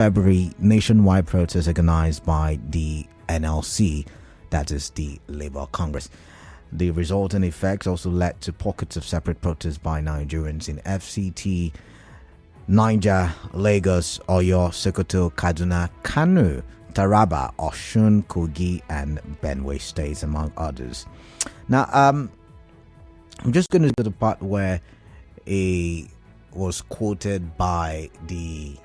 February nationwide protest organized by the NLC, that is the Labour Congress. The resulting effects also led to pockets of separate protests by Nigerians in FCT, Niger, Lagos, Oyo, Sokoto, Kaduna, Kano, Taraba, Osun, Kogi, and Benue states, among others. Now, I'm just going to do the part where he was quoted by the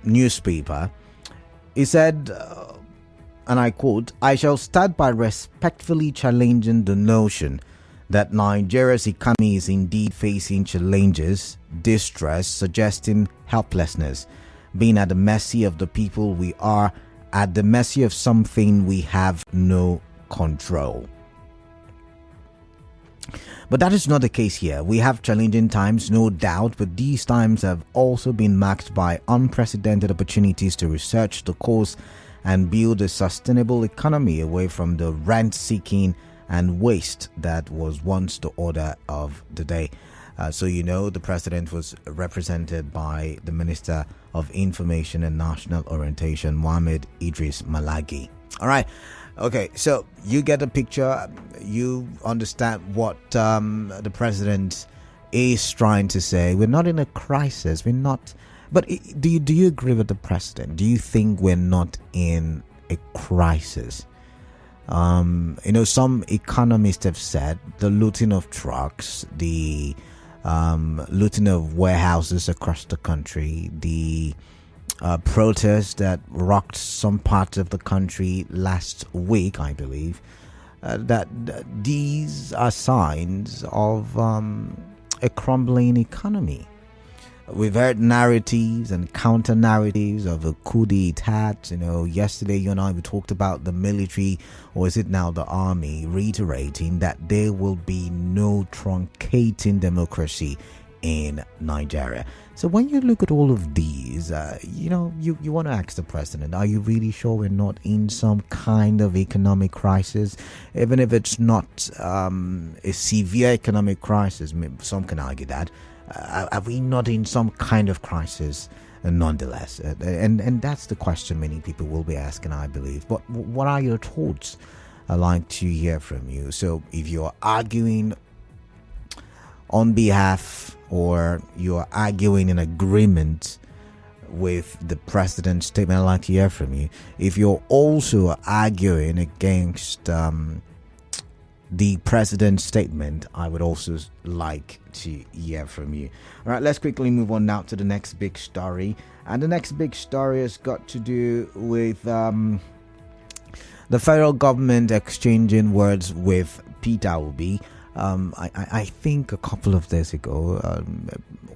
newspaper. He said, and I quote, "I shall start by respectfully challenging the notion that Nigeria's economy is indeed facing challenges, distress, suggesting helplessness, being at the mercy of the people. We are at the mercy of something we have no control." But that is not the case here. We have challenging times, no doubt, but these times have also been marked by unprecedented opportunities to research the cause and build a sustainable economy away from the rent-seeking and waste that was once the order of the day. The president was represented by the Minister of Information and National Orientation, Mohammed Idris Malagi. All right. Okay, so you get a picture. You understand what the president is trying to say. We're not in a crisis. We're not. But do you agree with the president? Do you think we're not in a crisis? Some economists have said the looting of trucks, the looting of warehouses across the country, the protests that rocked some parts of the country last week, I believe, that these are signs of a crumbling economy. We've heard narratives and counter narratives of a coup d'etat. Yesterday you and I, we talked about the military, or is it now the army, reiterating that there will be no truncating democracy in Nigeria. So when you look at all of these, you want to ask the president, are you really sure we're not in some kind of economic crisis? Even if it's not a severe economic crisis, some can argue that. Are we not in some kind of crisis nonetheless? And that's the question many people will be asking, I believe. But what are your thoughts? I'd like to hear from you. So if you're arguing on behalf, or you're arguing in agreement with the president's statement, I'd like to hear from you. If you're also arguing against the president's statement, I would also like to hear from you. All right, let's quickly move on now to the next big story. And the next big story has got to do with the federal government exchanging words with Peter Obi. I think a couple of days ago,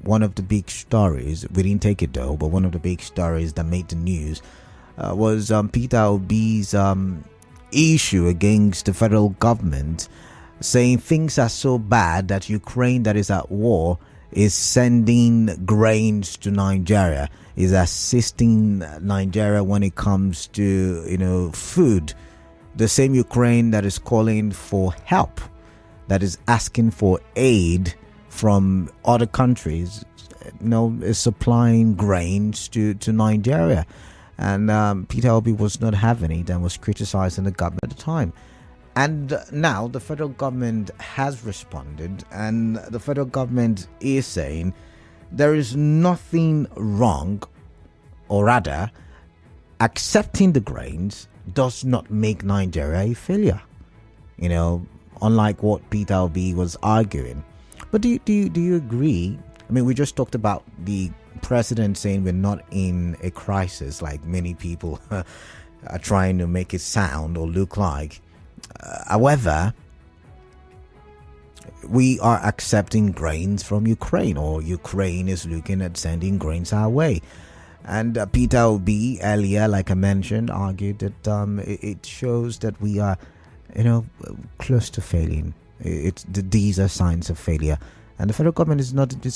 one of the big stories, we didn't take it though, but one of the big stories that made the news was Peter Obi's issue against the federal government, saying things are so bad that Ukraine, that is at war, is sending grains to Nigeria, is assisting Nigeria when it comes to food. The same Ukraine that is calling for help, that is asking for aid from other countries, is supplying grains to Nigeria. And Peter Obi was not having it and was criticizing the government at the time. And now the federal government has responded, and the federal government is saying there is nothing wrong, or rather, accepting the grains does not make Nigeria a failure. Unlike what Peter Obi was arguing. But do you agree? I mean, we just talked about the president saying we're not in a crisis, like many people are trying to make it sound or look like. However, we are accepting grains from Ukraine, or Ukraine is looking at sending grains our way. And Peter Obi earlier, like I mentioned, argued that it shows that we are close to failing. These are signs of failure, and the federal government is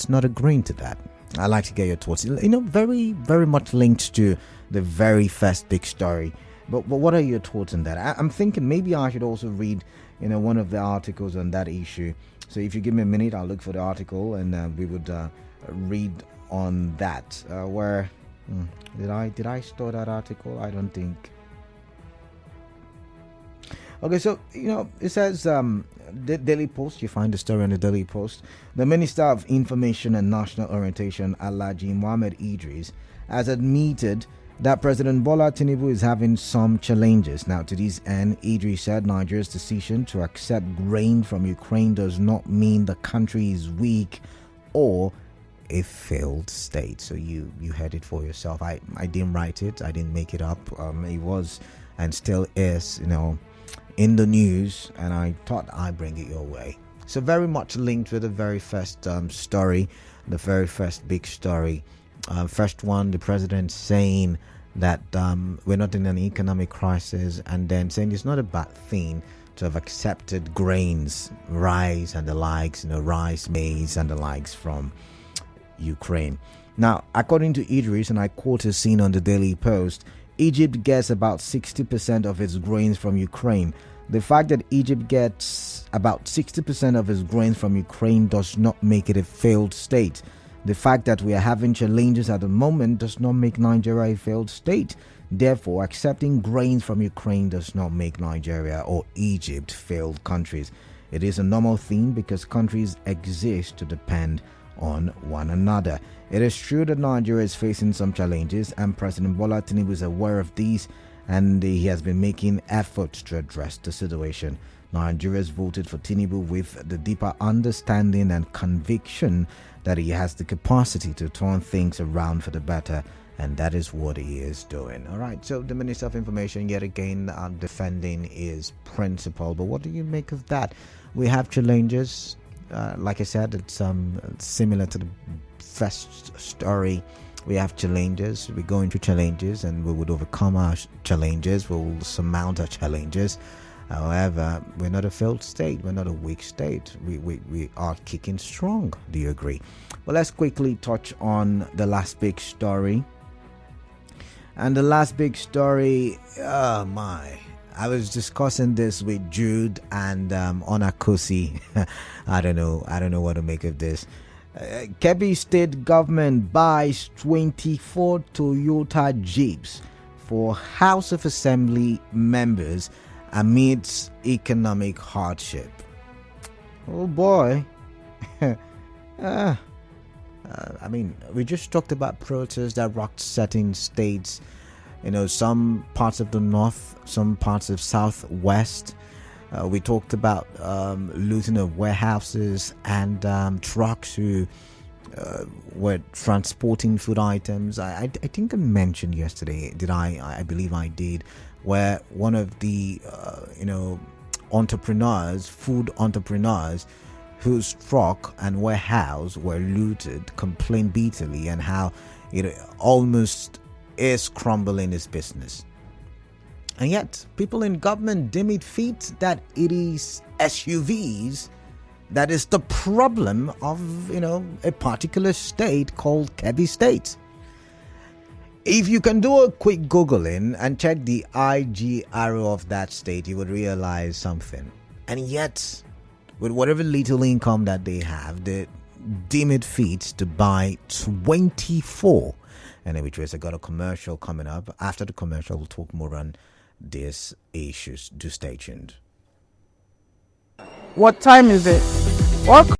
not agreeing to that. I'd like to get your thoughts. Very, very much linked to the very first big story. But what are your thoughts on that? I'm thinking maybe I should also read one of the articles on that issue. So if you give me a minute, I'll look for the article, and we would read on that. Where did I store that article? I don't think. Okay, so it says the Daily Post. You find the story on the Daily Post. The Minister of Information and National Orientation, Alhaji Mohammed Idris, has admitted that President Bola Tinubu is having some challenges. Now, to this end, Idris said Nigeria's decision to accept grain from Ukraine does not mean the country is weak or a failed state. So you heard it for yourself. I didn't write it. I didn't make it up. It was and still is, in the news, and I thought I'd bring it your way. So very much linked with the very first story, the very first big story. First one, the president saying that we're not in an economic crisis, and then saying it's not a bad thing to have accepted grains, rice and the likes, rice, maize and the likes from Ukraine. Now, according to Idris, and I quote a scene on the Daily Post, Egypt gets about 60% of its grains from Ukraine. The fact that Egypt gets about 60% of its grains from Ukraine does not make it a failed state. The fact that we are having challenges at the moment does not make Nigeria a failed state. Therefore, accepting grains from Ukraine does not make Nigeria or Egypt failed countries. It is a normal thing because countries exist to depend on one another. It is true that Nigeria is facing some challenges, and President Bola Tinubu is aware of these, and he has been making efforts to address the situation. Nigerians voted for Tinubu with the deeper understanding and conviction that he has the capacity to turn things around for the better, and that is what he is doing. All right, so the Minister of Information yet again defending his principle, but what do you make of that? We have challenges. Like I said, it's similar to the first story. We have challenges. We're going through challenges, and we would overcome our challenges. We will surmount our challenges. However, we're not a failed state. We're not a weak state. We are kicking strong. Do you agree? Well, let's quickly touch on the last big story. And the last big story, oh my. I was discussing this with Jude and Onakosi. I don't know what to make of this. Kebbi State government buys 24 Toyota Jeeps for House of Assembly members amidst economic hardship. Oh boy. I mean, we just talked about protests that rocked certain states. Some parts of the north, some parts of southwest. We talked about looting of warehouses and trucks who were transporting food items. I think I mentioned yesterday, did I? I believe I did, where one of the entrepreneurs, food entrepreneurs, whose truck and warehouse were looted, complained bitterly, and how it almost is crumbling his business. And yet, people in government deem it fit that it is SUVs that is the problem of, a particular state called Kebbi State. If you can do a quick Googling and check the IGRO of that state, you would realize something. And yet, with whatever little income that they have, they deem it fit to buy 24. And which ways I got a commercial coming up. After the commercial, we'll talk more on these issues. Do stay tuned. What time is it? What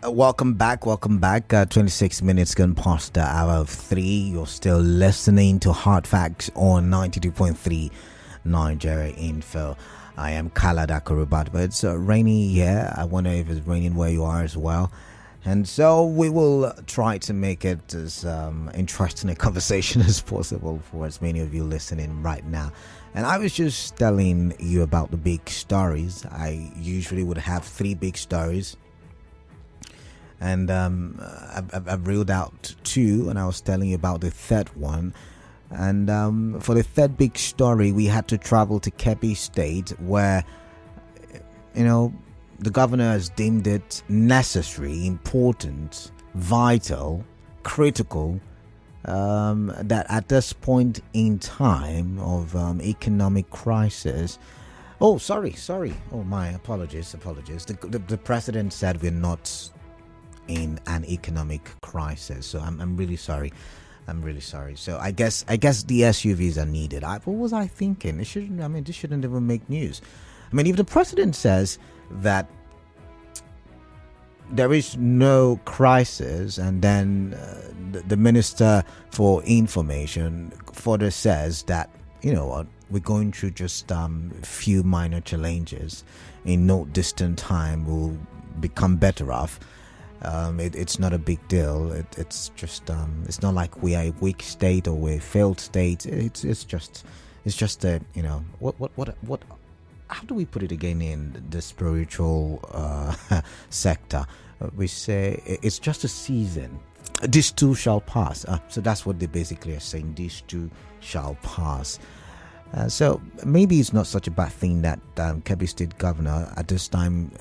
Welcome back. 26 minutes gone past the hour of 3. You're still listening to Hard Facts on 92.3 Nigeria Info. I am Kala Dakurubat, but it's rainy here. I wonder if it's raining where you are as well. And so we will try to make it as interesting a conversation as possible for as many of you listening right now. And I was just telling you about the big stories. I usually would have 3 big stories. And I've reeled out 2, and I was telling you about the third one. And for the third big story, we had to travel to Kebbi State, where, the governor has deemed it necessary, important, vital, critical, that at this point in time of economic crisis. Oh, sorry. Oh, my apologies. The president said we're not in an economic crisis, so I'm really sorry. So I guess the SUVs are needed. What was I thinking? This shouldn't even make news. If the president says that there is no crisis, and then the minister for information further says that, we're going through just few minor challenges, in no distant time we'll become better off. It's not a big deal. It's just it's not like we are a weak state or we're a failed state. It's just a what how do we put it again in the spiritual sector? We say it's just a season. This too shall pass. So that's what they basically are saying. This too shall pass. So maybe it's not such a bad thing that Kebbi State governor at this time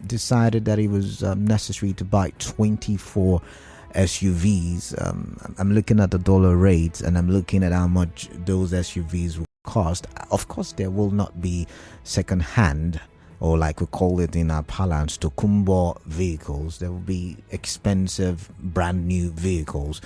decided that it was necessary to buy 24 SUVs. I'm looking at the dollar rates, and I'm looking at how much those SUVs will cost. Of course, there will not be second-hand, or like we call it in our parlance, tokumbo vehicles. There will be expensive, brand-new vehicles.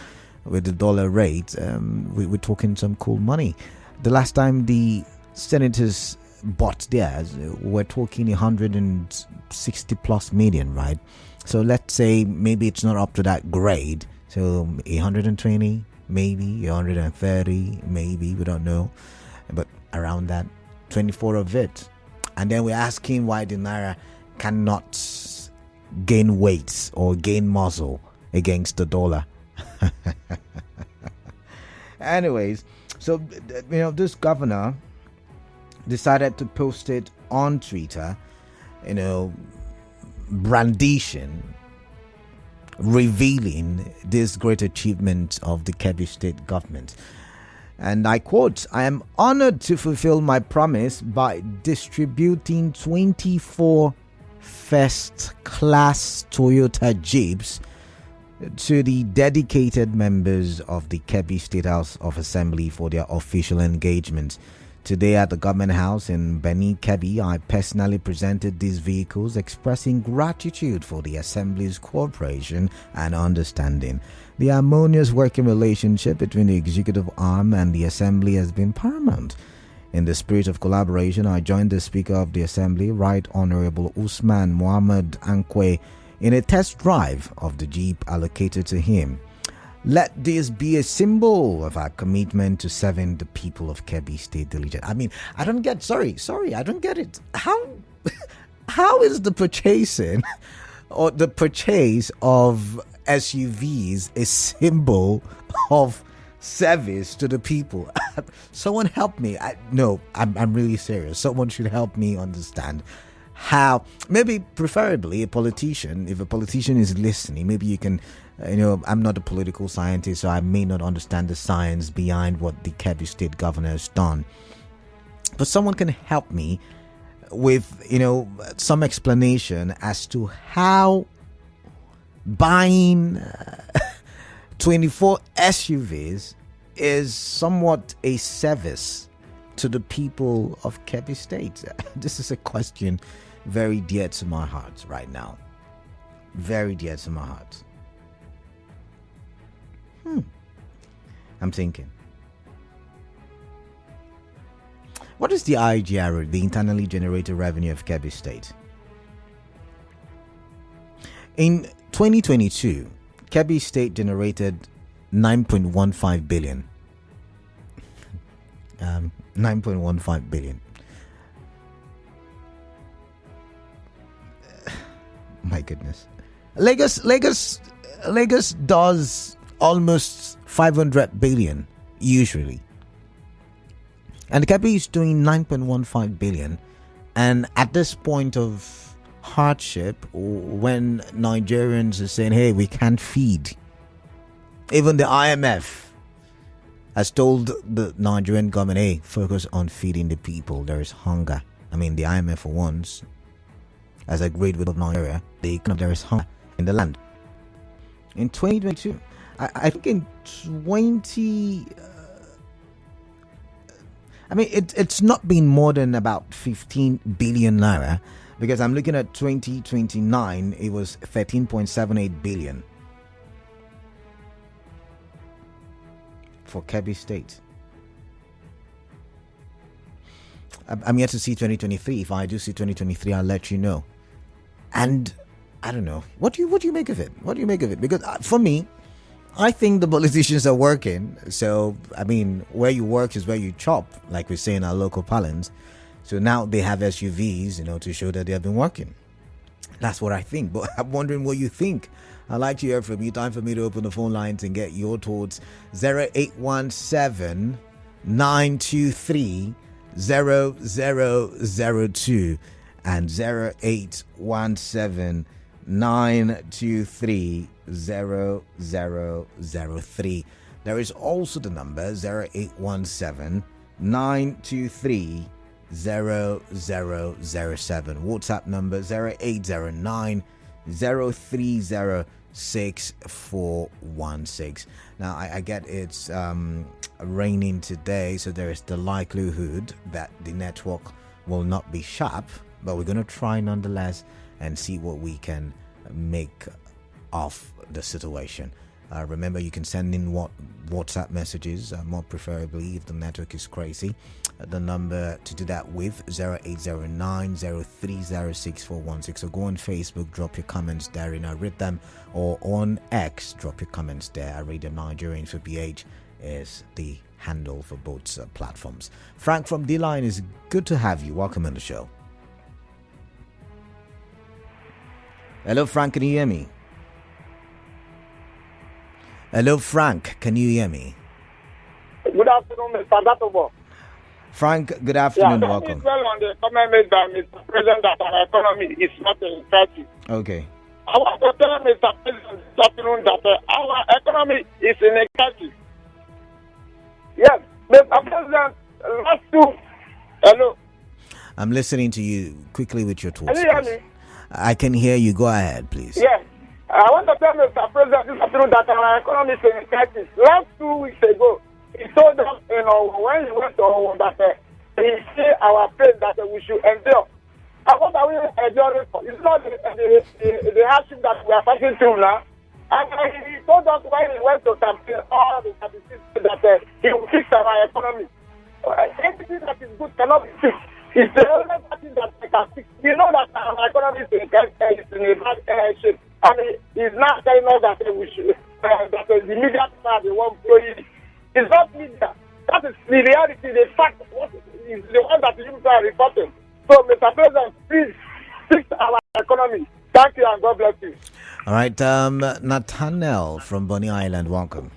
With the dollar rate, we're talking some cool money. The last time the senators bought theirs, we're talking 160 plus million, right? So let's say maybe it's not up to that grade, so 120, maybe 130, maybe, we don't know, but around that, 24 of it. And then we're asking why the naira cannot gain weight or gain muscle against the dollar. Anyways, so this governor decided to post it on Twitter, brandishing, revealing this great achievement of the Kebbi State government. And I quote, "I am honored to fulfill my promise by distributing 24 first-class Toyota Jeeps to the dedicated members of the Kebbi State House of Assembly for their official engagement. Today at the Government House in Beni, Kebbi, I personally presented these vehicles, expressing gratitude for the Assembly's cooperation and understanding. The harmonious working relationship between the executive arm and the Assembly has been paramount. In the spirit of collaboration, I joined the Speaker of the Assembly, Right Honorable Usman Mohammed Ankwe, in a test drive of the Jeep allocated to him. Let this be a symbol of our commitment to serving the people of Kebbi State diligently." I don't get, I don't get it. How is the purchasing or the purchase of SUVs a symbol of service to the people? Someone help me. I'm really serious. Someone should help me understand how, maybe preferably a politician. If a politician is listening, maybe you can, I'm not a political scientist, so I may not understand the science behind what the Kebbi State governor has done. But someone can help me with, some explanation as to how buying 24 SUVs is somewhat a service to the people of Kebbi State. This is a question very dear to my heart right now. Very dear to my heart. I'm thinking, what is the IGR, the internally generated revenue of Kebbi State? In 2022, Kebbi State generated 9.15 billion. 9.15 billion. My goodness. Lagos does almost 500 billion usually. And Kebbi is doing 9.15 billion. And at this point of hardship, when Nigerians are saying, hey, we can't feed, even the IMF has told the Nigerian government, hey, focus on feeding the people. There is hunger. I mean, the IMF for once has agreed with Nigeria. There is hunger in the land. In 2022, I think in 20... it's not been more than about 15 billion naira, because I'm looking at 2029, it was 13.78 billion for Kebbi State. I'm yet to see 2023. If I do see 2023, I'll let you know. And I don't know. What do you make of it? What do you make of it? Because for me, I think the politicians are working. So, I mean, where you work is where you chop, like we say in our local parlance. So now they have SUVs, to show that they have been working. That's what I think. But I'm wondering what you think. I'd like to hear from you. Time for me to open the phone lines and get your thoughts. 0817 923 0002 and 0817 923 0003. There is also the number 0817 923 0007. WhatsApp number 0809 030 6416. Now I get it's raining today, so there is the likelihood that the network will not be sharp, but we're going to try nonetheless and see what we can make of the situation. Remember, you can send in WhatsApp messages, more preferably if the network is crazy. The number to do that with 0809 030 6416. So go on Facebook, drop your comments there and I read them, or on X, drop your comments there. Radio Nigerians for BH is the handle for both platforms. Frank from D-Line, is good to have you. Welcome on the show. Hello, Frank, can you hear me? Hello, Frank, can you hear me? Good afternoon, Mr. Datobo. Frank, good afternoon, welcome. Well, on the comment made by Mr. President that our economy is not in crisis. Okay. I want to tell Mr. President this afternoon that our economy is in a crisis. Yes, Mr. President, last two. Hello. I'm listening to you quickly with your thoughts. Can you hear me? I can hear you. Go ahead, please. Yes. I want to tell Mr. President this afternoon that our economy is in a crisis. Last 2 weeks ago, he told us, when he went to that he see our pain that we should endure. And what are we enduring for? It's not the hardship that we are passing through now. And he told us when he went to campaign all the statistics that he will fix our economy. Anything that is good cannot be fixed. It's the only thing that they can fix. You know that our economy is in a bad shape. And he's not telling us that we should, that the media are the one blowing. It's not media. That is the reality, the fact. What is the one that you are reporting. So, Mr. President, please fix our economy. Thank you and God bless you. All right, Nathaniel from Bonny Island, welcome.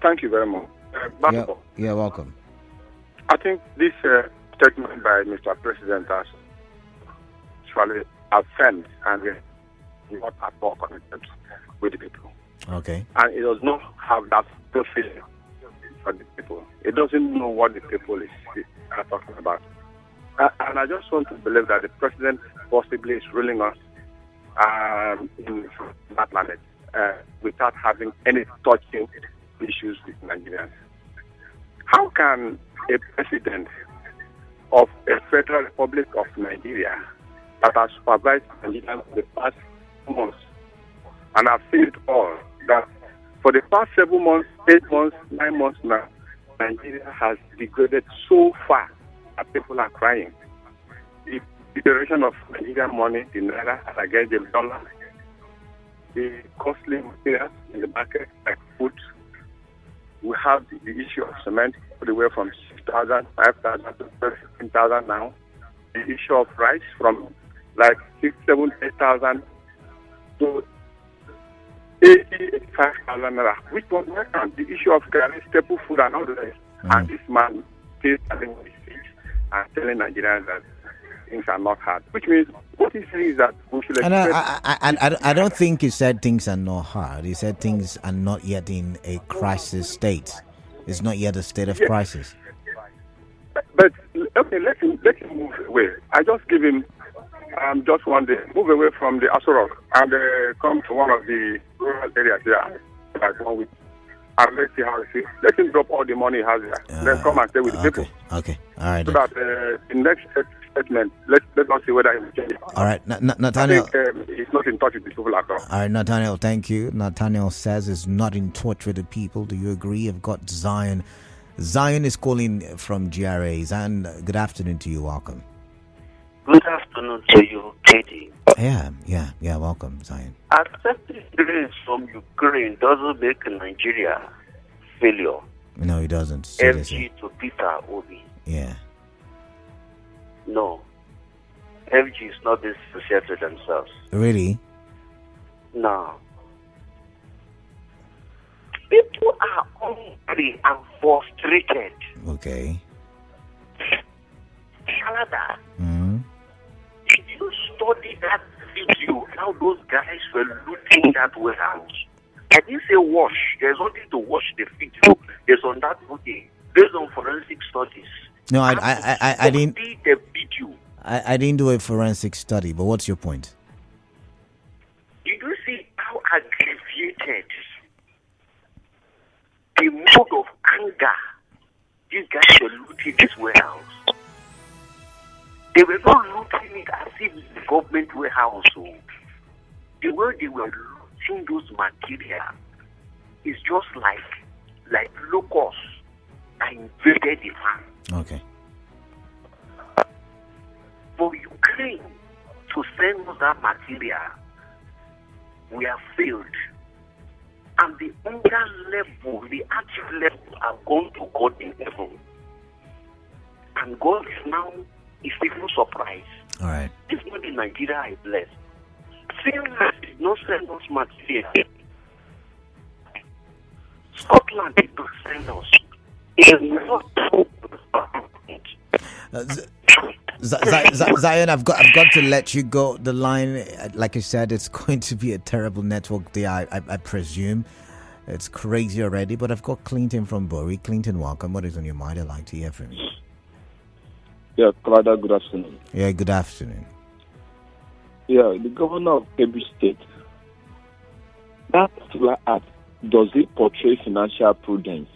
Thank you very much. Yeah, welcome. I think this statement by Mr. President has actually affirmed and not at all connected with the people. Okay. And it does not have that feeling for the people. It doesn't know what the people are talking about. And I just want to believe that the president possibly is ruling us in that planet without having any touching issues with Nigerians. How can a president of a Federal Republic of Nigeria that has supervised Nigerians for the past 2 months, and I've seen it all, that for the past 7 months, 8 months, 9 months now, Nigeria has degraded so far that people are crying. If deterioration of Nigerian money, the naira, and against the dollar, the costly materials in the market, like food. We have the issue of cement all the way from 6,000, 5,000 to 15,000 now. The issue of rice from like 6, 7, 8,000 to 85,000 naira. Which one work on? The issue of current staple food and all the rest. And this man is telling what he sees and telling Nigerians that things are not hard. Which means what he's saying is that we should expect... I don't think he said things are not hard. He said things are not yet in a crisis state. It's not yet a state of crisis. But okay, let him move away. I just give him just one day, move away from the Aso Rock and come to one of the rural areas here, like 1 week. And let's see how he feels. Let him drop all the money he has here. Then come and stay with the people. Okay. All right. So that the next statement, let us see whether he will change it. All right. Nathaniel. I think he's not in touch with the people at all. All right, Nathaniel, thank you. Nathaniel says he's not in touch with the people. Do you agree? I've got Zion. Zion is calling from GRA. Zion, good afternoon to you. Welcome. Good afternoon to you, Katie. Yeah, welcome, Zion. Accepting grains from Ukraine doesn't make Nigeria failure. No, it doesn't. FG to Peter Obi. Yeah. No. FG is not this sincere to themselves. Really? No. People are hungry and frustrated. Okay. Canada. Mm-hmm. Did you study that video? How those guys were looting that warehouse? I didn't say wash. There's nothing to wash the video. There's on that video. Based on forensic studies. No, I didn't. The video. I didn't do a forensic study. But what's your point? Did you see how aggravated the mode of anger these guys were looting this warehouse? They were not looting it as if it's the government warehouse. So the way they were looting those materials is just like locusts that invaded the farm. Okay. For Ukraine to send us that material, we have failed. And the hunger level, the active level, have gone to God in heaven. And God is now even surprised. All right. This morning, Nigeria is blessed. Finland did not send us material. Scotland did not send us. It is not Zion, I've got to let you go. The line, like I said, it's going to be a terrible network there. I presume it's crazy already. But I've got Clinton from Bury. Clinton, welcome. What is on your mind? I'd like to hear from you. Yeah, Claudia, good afternoon. Yeah, good afternoon. Yeah, the governor of Kebbi State, that particular act, does it portray financial prudence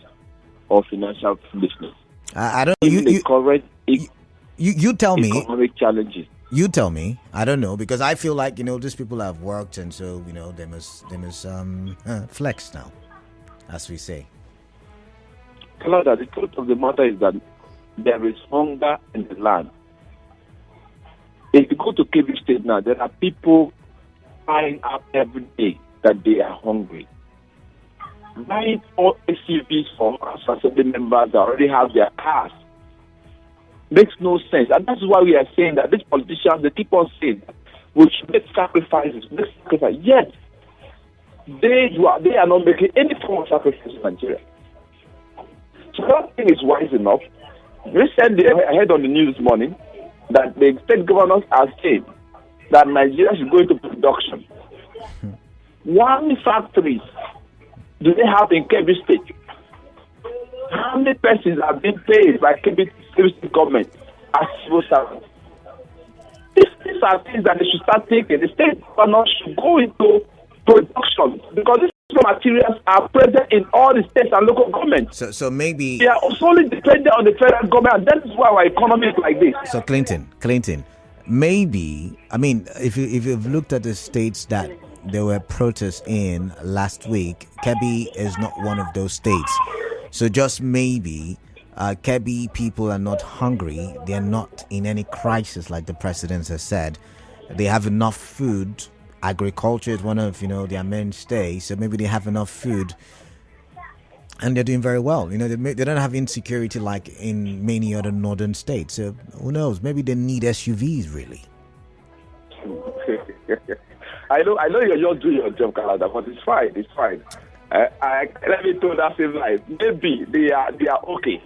or financial foolishness? I don't know. You tell me. Economic challenges. You tell me. I don't know, because I feel like these people have worked, and so they must flex now, as we say. Claudia, the truth of the matter is that there is hunger in the land. If you go to Kebbi State now, there are people buying up every day that they are hungry. Buying all SUVs from assembly members that already have their cars makes no sense. And that's why we are saying that these politicians, they keep on saying that we should make sacrifices. Yet, they are not making any form of sacrifice in Nigeria. So that thing is wise enough. Recently, I heard on the news this morning that the state governors are saying that Nigeria should go into production. How many factories do they have in Kebbi State? How many persons have been paid by Kebbi State government as civil servants? These are things that they should start taking. The state governors should go into production, because these materials are present in all the states and local governments. So maybe they are solely dependent on the federal government, and that is why our economy is like this. So Clinton, maybe, if you've looked at the states that there were protests in last week, Kebbi is not one of those states. So just maybe Kebbi people are not hungry. They're not in any crisis, like the president has said. They have enough food. Agriculture is one of their mainstay, so maybe they have enough food, and they're doing very well. They don't have insecurity like in many other northern states. So who knows? Maybe they need SUVs really. I know you're just doing your job, Canada, but it's fine. It's fine. Let me tell that same life. Maybe they are okay.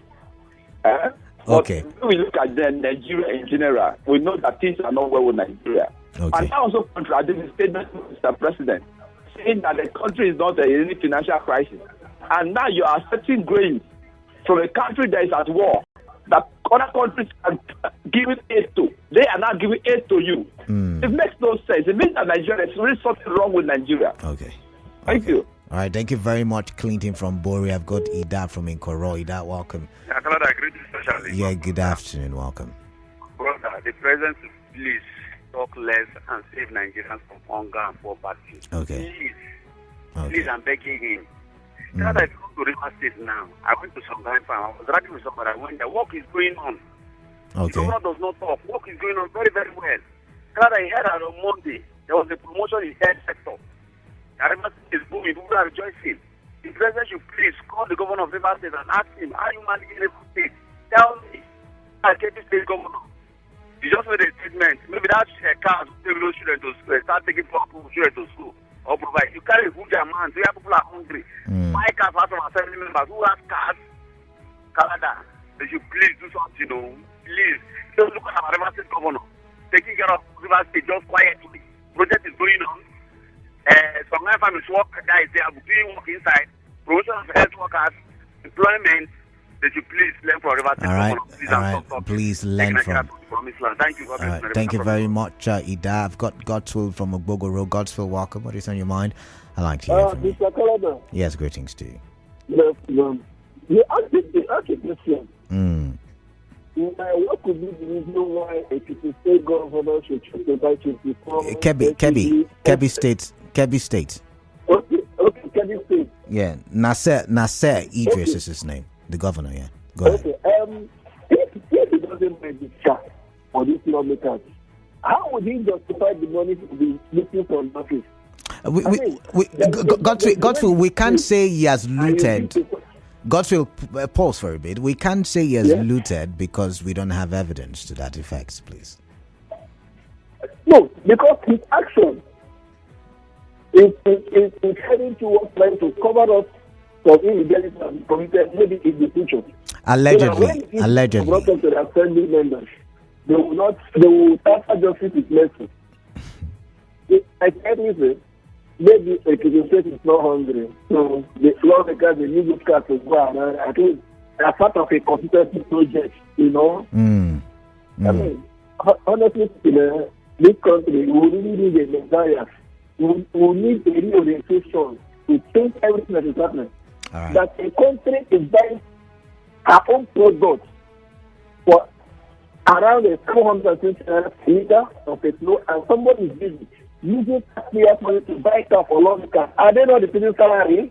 Okay. When we look at Nigeria in general, we know that things are not well with Nigeria. Okay. And that also contradicts the statement of Mr. President, saying that the country is not in any financial crisis. And now you are accepting grains from a country that is at war, that other countries are giving aid to. They are not giving aid to you. It makes no sense. It means that Nigeria is really something wrong with Nigeria. Okay. Thank you. All right, thank you very much, Clinton from Bori. I've got Ida from Inkoro. Ida, welcome. Yeah, Canada, greetings, especially. Yeah, good afternoon. Welcome. Brother, the president should please talk less and save Nigerians from hunger and poverty. Okay. Please, I'm begging him. Canada, if you go to River State now, I went to some farm. I was riding with somebody. I went there. Work is going on. Okay. The governor does not talk. Work is going on very, very well. Canada, I heard that on Monday, there was a promotion in health sector. River State is booming. People are rejoicing. The president should please call the governor of River State and ask him, how you managing River State? Tell me. I Kebbi State governor. You just made a statement. Maybe that cars will take those children to school. Start taking poor children to school. Or provide. You carry a huge amount. Where people are hungry. My cars are from assembly members who have cars. Canada, they should please do something. Please. Just look at our River State governor. Taking care of River State just quietly. Project is going on. Some families work guys they are doing work inside, promotion of health workers, employment. They should please learn from River State. All right. Please learn from. Thank you. All right. Thank you very much, Ida. I've got Godswill from Ogbogo Road. Godswill, welcome. What is on your mind? I like to hear from you. Mr. Kalada. Yes, greetings to you. Yes, you asked a question. What could be the reason why a Kebbi State governor should choose the right to become Kebbi State. Okay, Kebbi State. Yeah, Nasser Idris is his name. The governor, yeah. Go ahead. Okay, if he doesn't make the chart for these lawmakers, how would he justify the money to be looking for notice? Godswill, we can't say he has looted. Godswill, pause for a bit. We can't say he has looted because we don't have evidence to that effect, please. No, because his action is heading towards trying to cover up for illegality committed maybe in the future. Allegedly. Brought up to the assembly members, they will answer justice with mercy. I can't say maybe a Kebbi State is not hungry, so the lawmakers they need this car to go around. I think they are part of a consistency project, I mean, honestly, in this country, we really need a messiah. We need a reorientation to change everything that is happening. Right. That a country is buying her own product for around a 220 liter of petrol, and somebody is busy using taxpayers' money to buy car for long cars. Are they not the people's salary?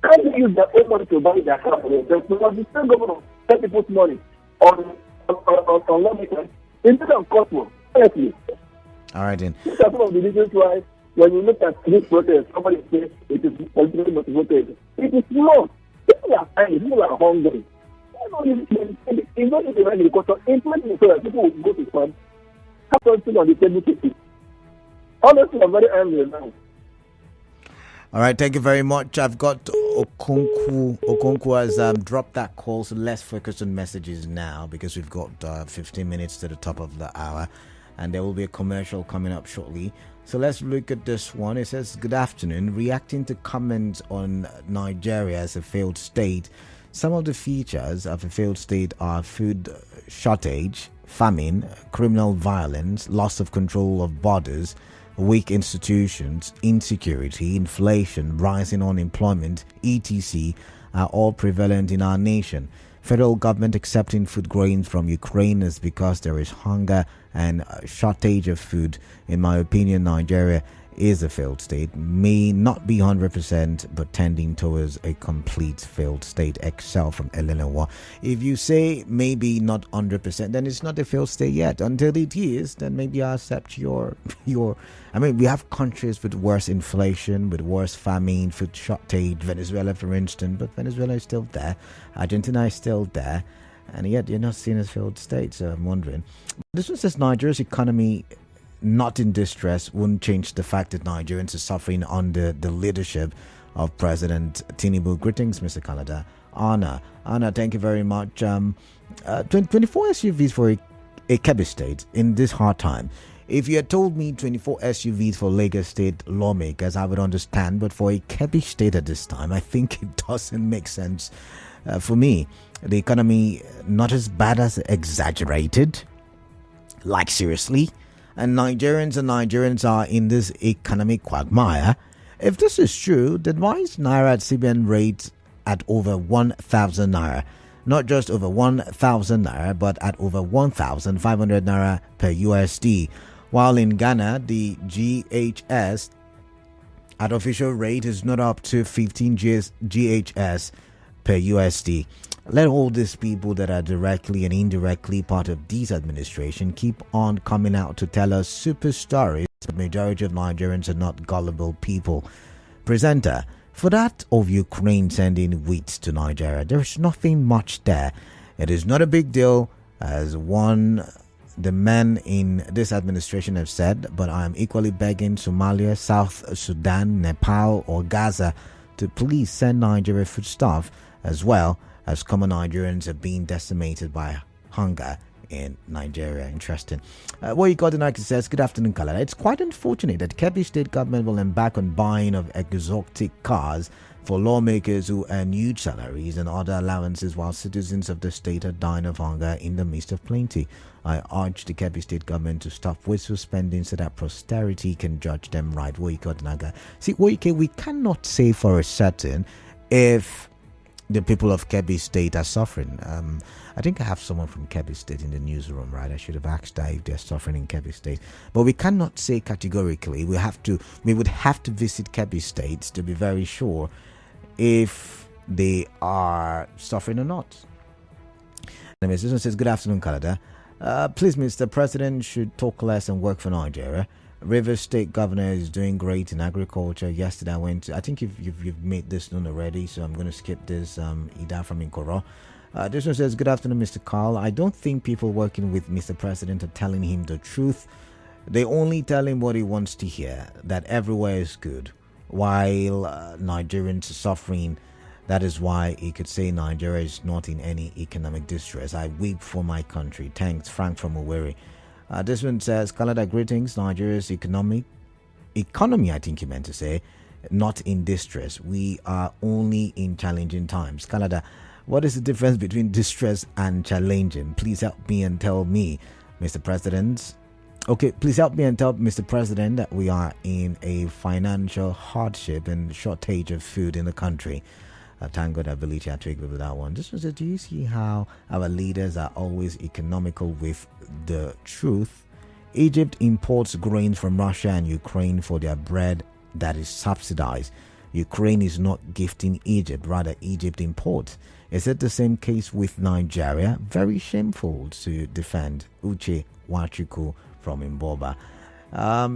Can they use their own money to buy their car for themselves? Because the same government spend people's money on long cars instead of cost more. Honestly. All right, then. These are some of the reasons why when you look at this protest, somebody says it is politically motivated. It is not. People are angry. People are hungry. It's not just around agriculture. Implementing so that people will go to farm, have something on the table to eat. Honestly, I'm very angry now. All right, thank you very much. I've got Okonkwo. Okonkwo has dropped that call, so let's focus on messages now because we've got 15 minutes to the top of the hour, and there will be a commercial coming up shortly. So let's look at this one. It says, good afternoon. Reacting to comments on Nigeria as a failed state, some of the features of a failed state are food shortage, famine, criminal violence, loss of control of borders, weak institutions, insecurity, inflation, rising unemployment, etc. are all prevalent in our nation. Federal government accepting food grains from Ukraine is because there is hunger and shortage of food. In my opinion, Nigeria is a failed state, may not be 100%, but tending towards a complete failed state. Excel from Eleanor. If you say maybe not 100%, then it's not a failed state yet. Until it is, then maybe I accept your. I mean, we have countries with worse inflation, with worse famine, food shortage. Venezuela, for instance, but Venezuela is still there. Argentina is still there, and yet you're not seen as failed state. So I'm wondering. This one says Nigeria's economy not in distress wouldn't change the fact that Nigerians are suffering under the leadership of President Tinubu. Greetings, Mr. Canada. Anna, thank you very much. 24 SUVs for a Kebbi State in this hard time. If you had told me 24 SUVs for Lagos State lawmakers, I would understand. But for a Kebbi State at this time, I think it doesn't make sense for me. The economy not as bad as exaggerated. Like, seriously? And Nigerians are in this economic quagmire. If this is true, then why is Naira at CBN rate at over 1,000 Naira? Not just over 1,000 Naira, but at over 1,500 Naira per USD. While in Ghana, the GHS at official rate is not up to 15 GHS per USD. Let all these people that are directly and indirectly part of this administration keep on coming out to tell us super stories. The majority of Nigerians are not gullible people. Presenter, for that of Ukraine sending wheat to Nigeria, there is nothing much there. It is not a big deal, as the men in this administration have said, but I am equally begging Somalia, South Sudan, Nepal or Gaza to please send Nigeria foodstuff, as well as common Nigerians are being decimated by hunger in Nigeria. Interesting. What you got tonight says, good afternoon, Kalala. It's quite unfortunate that Kebbi State government will embark on buying of exotic cars for lawmakers who earn huge salaries and other allowances while citizens of the state are dying of hunger in the midst of plenty. I urge the Kebbi State government to stop wasteful spending so that posterity can judge them right. See, we cannot say for a certain if the people of Kebbi State are suffering. I think I have someone from Kebbi State in the newsroom, right? I should have asked that if they're suffering in Kebbi State. But we cannot say categorically. We would have to visit Kebbi State to be very sure if they are suffering or not. Anyways, this one says, good afternoon, Canada. Please, Mr. President should talk less and work for Nigeria. Rivers State Governor is doing great in agriculture. Yesterday, I think you've made this known already, so I'm going to skip this. Ida from Inkoro. This one says, good afternoon, Mr. Carl. I don't think people working with Mr. President are telling him the truth. They only tell him what he wants to hear, that everywhere is good, while Nigerians are suffering. That is why he could say Nigeria is not in any economic distress. I weep for my country. Thanks, Frank from Owerri. This one says, Canada, greetings. Nigeria's economy, I think you meant to say, not in distress. We are only in challenging times. Canada, what is the difference between distress and challenging? Please help me and tell me, Mr. President. Okay, please help me and tell Mr. President that we are in a financial hardship and shortage of food in the country. Thank God I believe you to agree with that one. This was do you see how our leaders are always economical with the truth? Egypt imports grain from Russia and Ukraine for their bread that is subsidized. Ukraine is not gifting Egypt, rather Egypt imports. Is it the same case with Nigeria? Very shameful to defend. Uche Wachuku from Imboba.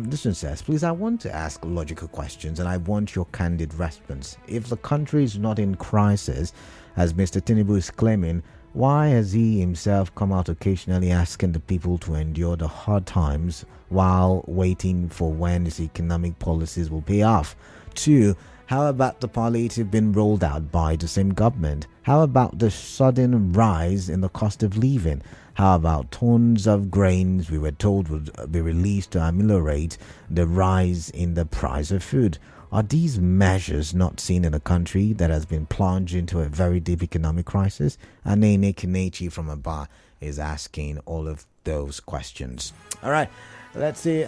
This one says, please, I want to ask logical questions and I want your candid response. If the country is not in crisis, as Mr. Tinubu is claiming, why has he himself come out occasionally asking the people to endure the hard times while waiting for when his economic policies will pay off? 2. How about the palliative being rolled out by the same government? How about the sudden rise in the cost of living? How about tons of grains we were told would be released to ameliorate the rise in the price of food? Are these measures not seen in a country that has been plunged into a very deep economic crisis? Anene Kinechi from Aba is asking all of those questions. All right. Let's see.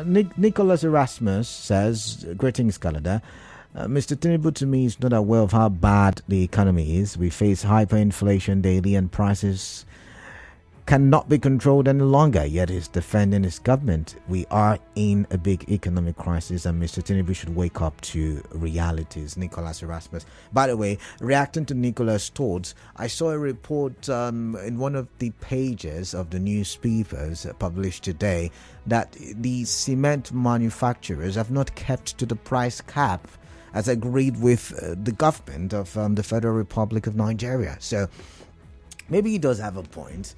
Nicholas Erasmus says, greetings, Canada. Mr. Tinubu to me is not aware of how bad the economy is. We face hyperinflation daily and prices cannot be controlled any longer, yet he's defending his government. We are in a big economic crisis, and Mr. Tinubu should wake up to realities. Nicholas Erasmus. By the way, reacting to Nicholas' thoughts, I saw a report in one of the pages of the newspapers published today that the cement manufacturers have not kept to the price cap as agreed with the government of the Federal Republic of Nigeria. So maybe he does have a point.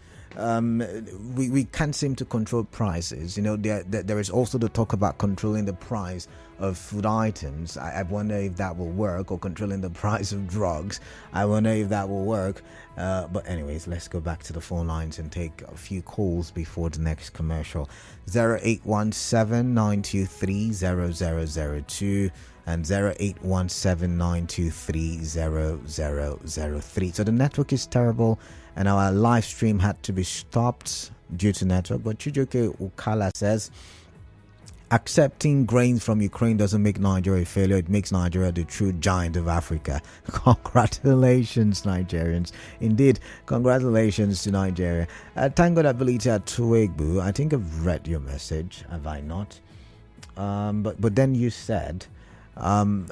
We can't seem to control prices. There is also the talk about controlling the price of food items. I wonder if that will work, or controlling the price of drugs. I wonder if that will work. But anyways, let's go back to the phone lines and take a few calls before the next commercial. 0817-923-0002 and 0817-923-0003. So the network is terrible, and our live stream had to be stopped due to network. But Chijoke Ukala says, accepting grains from Ukraine doesn't make Nigeria a failure. It makes Nigeria the true giant of Africa. Congratulations, Nigerians. Indeed, congratulations to Nigeria. Thank God ability at Tuegbu. I think I've read your message, have I not? But then you said,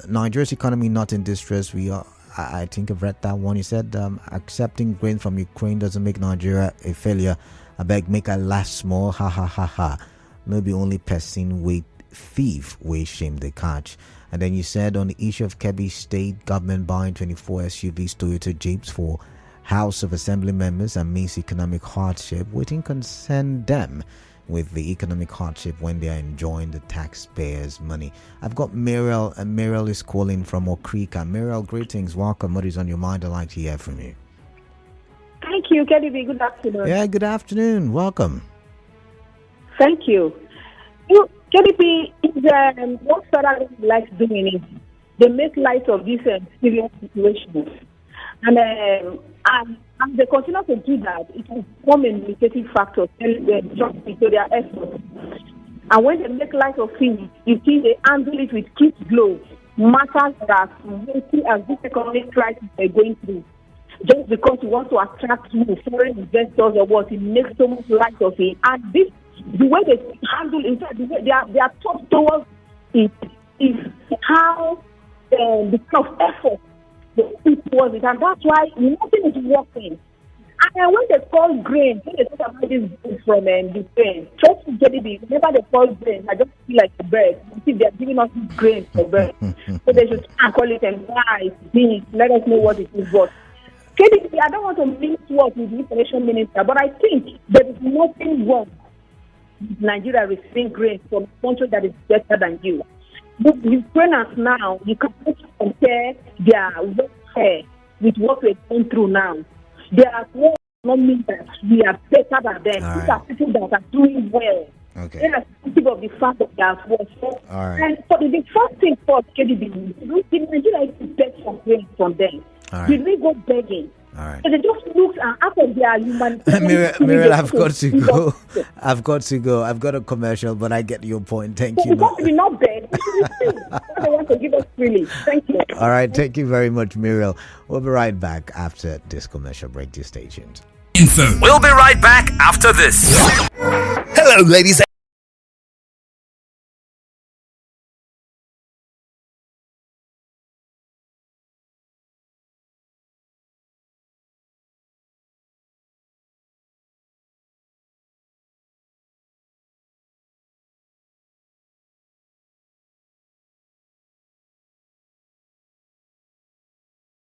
Nigeria's economy not in distress. We are. I think I've read that one. You said accepting grain from Ukraine doesn't make Nigeria a failure. I beg, make her last small. Ha ha ha ha. Maybe only person with thief we shame the catch. And then you said on the issue of Kebbi State, government buying 24 SUVs, Toyota Jeeps for House of Assembly members amidst economic hardship. Waiting concern them with the economic hardship when they are enjoying the taxpayers' money. I've got Muriel, and Muriel is calling from Okrika. Muriel, greetings, welcome. What is on your mind? I'd like to hear from you. Thank you, Kebbi. Good afternoon. Yeah, good afternoon. Welcome. Thank you. Kebbi is what Sarah likes doing is they make light of this serious situation. And they continue to do that, it will become a limitating factor to their efforts. And when they make light of things, you see they handle it with kid gloves. Matters that as this economic crisis they're going through. Just because you want to attract foreign investors or what, it makes so much light of it. And this, the way they handle it, the way they are taught towards it is how the kind of effort towards it, and that's why nothing is working. And when they call grain, when they talk about this from the grain, just to get it, whenever they call grain, I just feel like a bird. You see, they're giving us grain for birds. So they should call it and rice, beans, let us know what it is. But KDP, I don't want to mix words with the information minister, but I think there is nothing wrong with Nigeria receiving grain from a country that is better than you. But Ukrainians now, you can't compare their welfare with what we're going through now. They are not mean that we are better than them. All These right. are people that are doing well. Okay. Irrespective of the fact that they are worse. All right. And for the first thing for KDB, Nigeria is to beg for grain from them. All right. Did we go begging? All right. So they just looked after their humanitarian. Muriel, I've got to go. I've got a commercial, but I get your point. Thank So you. because we not beg, we should receive what they want to give us freely. Thank you. All right. Thank you very much, Muriel. We'll be right back after this commercial break. Stay tuned. Info. We'll be right back after this. Hello, ladies